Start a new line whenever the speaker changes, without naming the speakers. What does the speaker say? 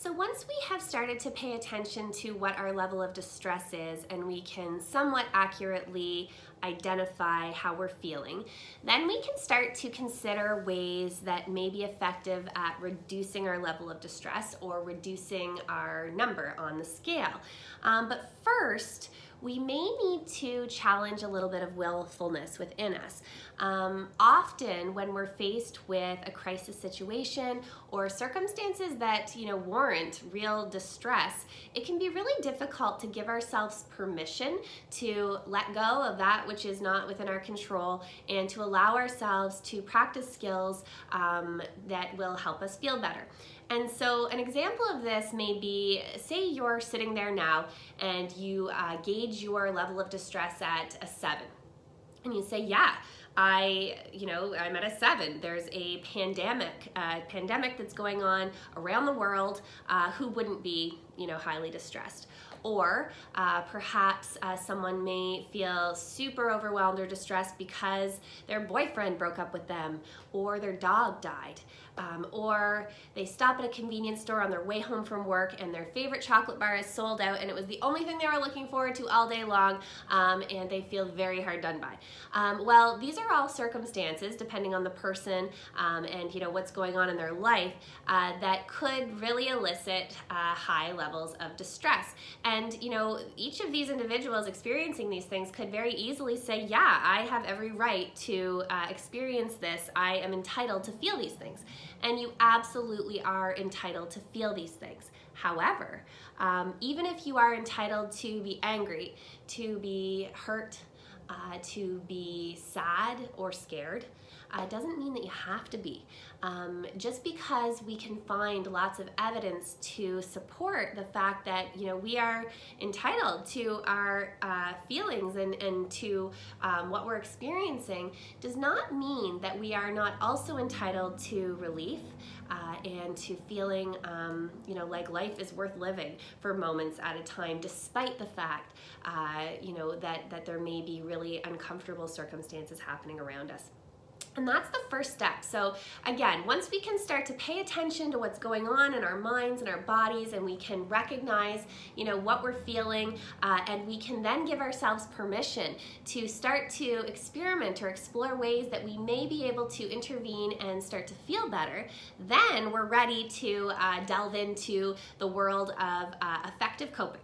So once we have started to pay attention to what our level of distress is and we can somewhat accurately identify how we're feeling, then we can start to consider ways that may be effective at reducing our level of distress or reducing our number on the scale. But first, we may need to challenge a little bit of willfulness within us. Often when we're faced with a crisis situation or circumstances that warrant real distress, it can be really difficult to give ourselves permission to let go of that which is not within our control and to allow ourselves to practice skills that will help us feel better. And so an example of this may be, say you're sitting there now and you gauge your level of distress at a 7. And you say, yeah, I'm at a 7. There's a pandemic that's going on around the world. Who wouldn't be, highly distressed? Or perhaps someone may feel super overwhelmed or distressed because their boyfriend broke up with them, or their dog died, or they stop at a convenience store on their way home from work and their favorite chocolate bar is sold out and it was the only thing they were looking forward to all day long, and they feel very hard done by. Well, these are all circumstances, depending on the person and what's going on in their life, that could really elicit high levels of distress. And each of these individuals experiencing these things could very easily say, yeah, I have every right to experience this. I am entitled to feel these things. And you absolutely are entitled to feel these things. However, even if you are entitled to be angry, to be hurt, to be sad or scared, doesn't mean that you have to be. Just because we can find lots of evidence to support the fact that we are entitled to our feelings and to what we're experiencing does not mean that we are not also entitled to relief and to feeling like life is worth living for moments at a time, despite the fact that there may be really uncomfortable circumstances happening around us. And that's the first step. So again, once we can start to pay attention to what's going on in our minds and our bodies, and we can recognize, what we're feeling, and we can then give ourselves permission to start to experiment or explore ways that we may be able to intervene and start to feel better, then we're ready to delve into the world of effective coping.